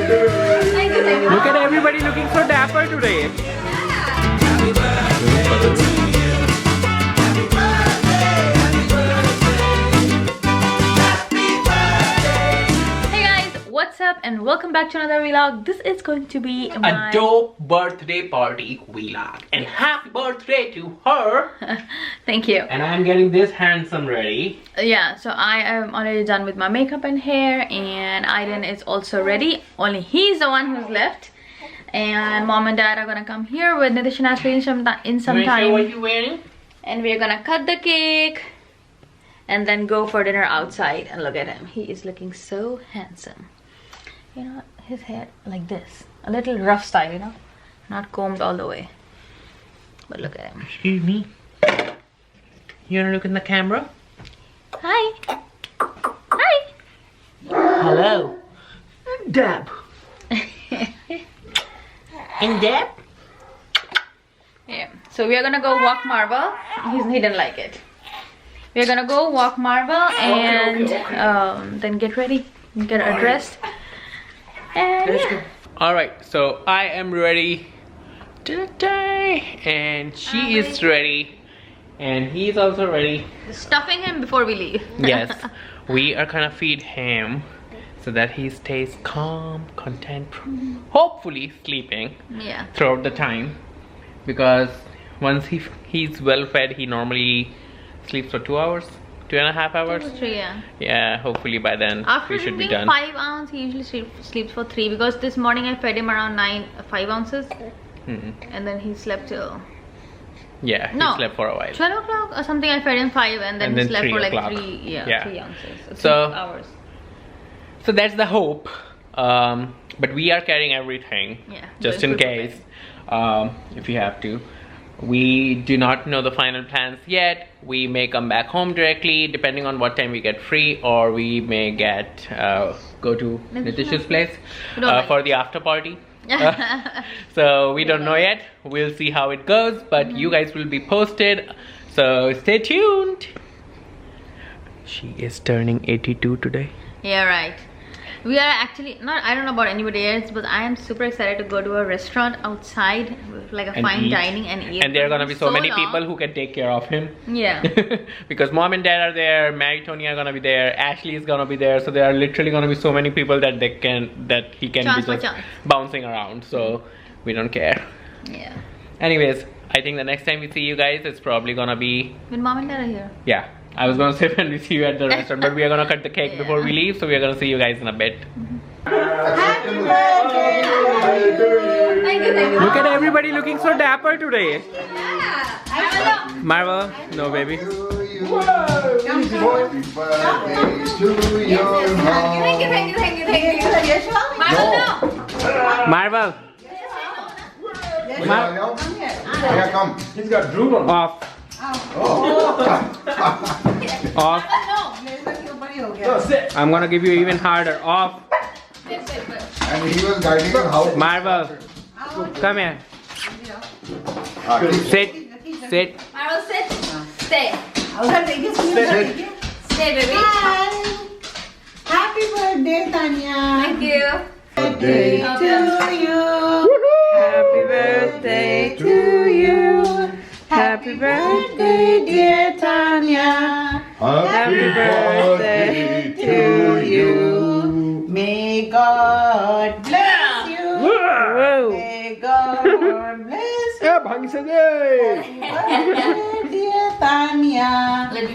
Look at everybody looking so dapper today. What's up and welcome back to another vlog. This is going to be a dope birthday party vlog, and happy birthday to her. Thank you. And I'm getting this handsome ready. Yeah, so I am already done with my makeup and hair, and Aiden is also ready. Only he's the one who's left, and mom and dad are gonna come here with Nitish and Ashley in some time. What you wearing? And we're gonna cut the cake and then go for dinner outside. And look at him, he is looking so handsome. You know, his hair like this, a little rough style, you know, not combed all the way, but look at him. Excuse me, you wanna look in the camera? Hi. Hi. Hello. Dab. And Dab. Yeah, so we are gonna go walk Marble. He didn't like it. We're gonna go walk Marble and then get ready, get dressed. And yeah. Alright, so I am ready today, and she is ready, and he's also ready. Stuffing him before we leave. Yes, we are gonna feed him so that he stays calm, content, hopefully sleeping throughout the time, because once he's well fed, he normally sleeps for 2 hours. 2.5 hours. 2 or 3, yeah. Yeah, hopefully by then after we should be done. 5 ounces, he usually sleeps for 3, because this morning I fed him around 5 ounces, and then he slept till. Yeah, he slept for a while. 12 o'clock or something. I fed him 5, and then he slept for like 3 ounces. 3 hours. So that's the hope. But we are carrying everything, just in case, if you have to. We do not know the final plans yet. We may come back home directly depending on what time we get free, or we may get go to Nitish's place for the after party. So we don't know yet. We'll see how it goes, but you guys will be posted, so stay tuned. She is turning 82 today. Yeah, right. We are actually not, I don't know about anybody else, but I am super excited to go to a restaurant outside, like a fine dining, and eat. And there are gonna be so many people who can take care of him. Yeah. Because mom and dad are there, Mary Tony are gonna be there, Ashley is gonna be there, so there are literally gonna be so many people that he can be just bouncing around. So we don't care. Yeah. Anyways, I think the next time we see you guys, it's probably gonna be when mom and dad are here. Yeah. I was gonna say when we see you at the restaurant, but we are gonna cut the cake before we leave, so we are gonna see you guys in a bit. Happy birthday! Thank you. Look at everybody looking so dapper today. Yeah. Marvel, no baby. Happy birthday to your mom. Thank you. Marvel. Yeah, come. He's got drool on. Off. Off. No, sit. I'm gonna give you even harder. Off. And he was guiding you how. Marvel, come here. Sit. Sit. Marvel, sit. Stay. Sit. Stay, baby. Hi. Happy birthday, Tanya. Thank you. Birthday To you. Happy Birthday to you. Happy birthday, dear Tanya. Happy birthday to you. May God bless you. May God bless you. Happy birthday, dear Tanya.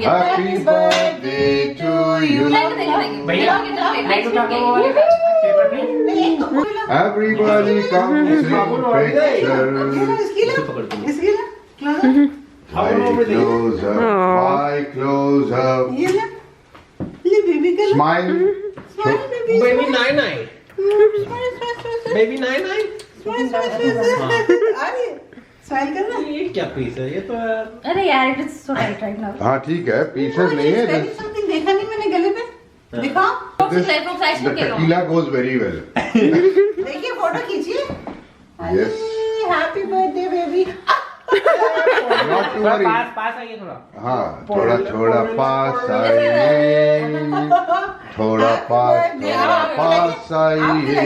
Happy birthday to you. Everybody comes in pictures. Why close up? Smile. Baby nine. Baby nine. Smile करना ये क्या piece है ये तो यार अरे यार it is so tight right now हाँ ठीक है पीसेस नहीं है समथिंग देखा नहीं मैंने गले पे दिखाओ The tequila goes very well. देखिए फोटो खींचिए Yes. Happy birthday baby Not to worry. पास आइए थोड़ा. हाँ थोड़ा थोड़ा पास आइए थोड़ा पास आइए.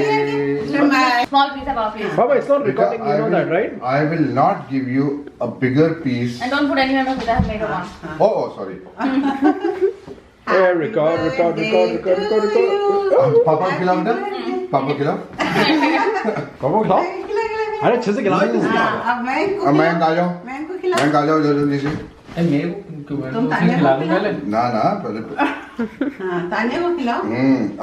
Small piece of our please. Baba, it's not recording. You know that, right? I will not give you a bigger piece. And don't put anywhere because I have made one. Oh, sorry. Yeah, record. पापा खिलाओ ना. पापा खिलाओ. Come on, clap. अरे अच्छे से खिलाओ. अब मैं इनको अब मैं आ जाओ. मैं इनको खिला. मैं आ जाओ जल्दी से. तुम तानिया को खिलाओ. ना पहले. हाँ तानिया को खिलाओ.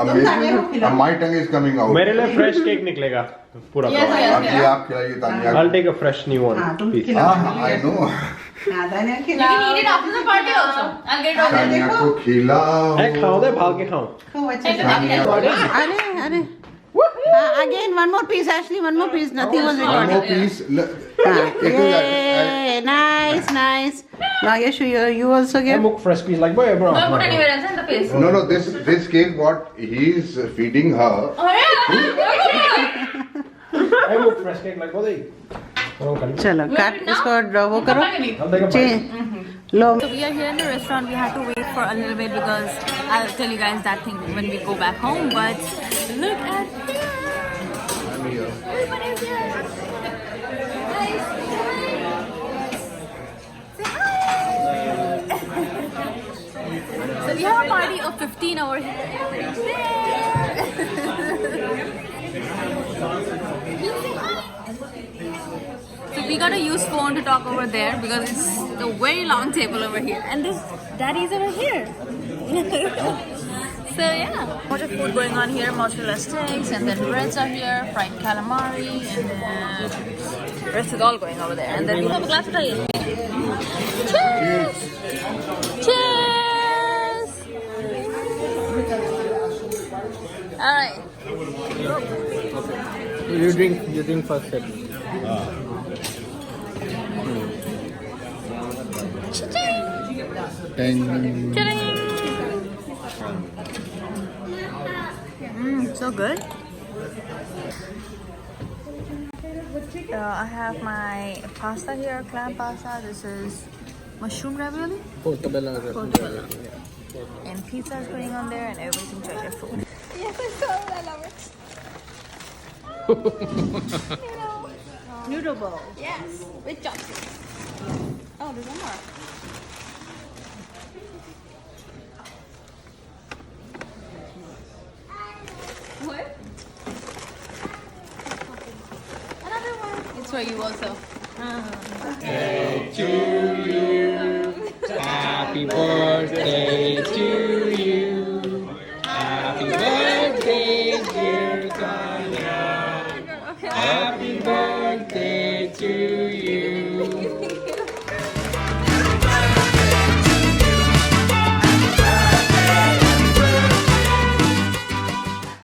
अब तानिया को खिलाओ. my tongue is coming out. मेरे लिए fresh cake निकलेगा पूरा. Yes, yes. अब ये आप खिलाइए Tania. I'll take a fresh new one. हाँ तुम Please. खिलाओ. I know. हाँ तानिया You खिलाओ. can eat it after the party also. I'll get it over. Tania को खिलाओ. अरे खाओ दे भाग के खाओ. खूब अच्छे से. तानिया को. अरे again one more piece Ashley, one more piece, nothing was One recorded. more piece. Yay, nice. Now Yashu, you also I give. make fresh piece like boy, bro. Don't put anywhere else in the face. No, this cake what he is feeding her. Oh yeah. I make fresh cake like boy. चलो काट इसको वो करो. I'll take a bite. Low. So we are here in the restaurant. We had to wait for a little bit because I'll tell you guys that thing when we go back home. But look at this. Everybody's here. Guys, say hi. So we have a party of 15 over here. Everybody's there. So we gotta use phone to talk over there because it's a very long table over here, and this daddy's over here. So yeah, bunch of food going on here, mozzarella sticks, and then breads are here, fried calamari, and then the rest is all going over there. And then we have a glass of tea. Cheers! Cheers! All right. You drink first sip. So good. I have my pasta here, clam pasta. This is mushroom ravioli. Portobello. And pizza is going on there, and everybody's enjoying their food. Yes, I love it. Noodle bowl. Yes, with chopsticks. Oh, there's one more. What? Another one. It's for you also. Happy birthday to you. Happy birthday, dear Tanya. Happy birthday.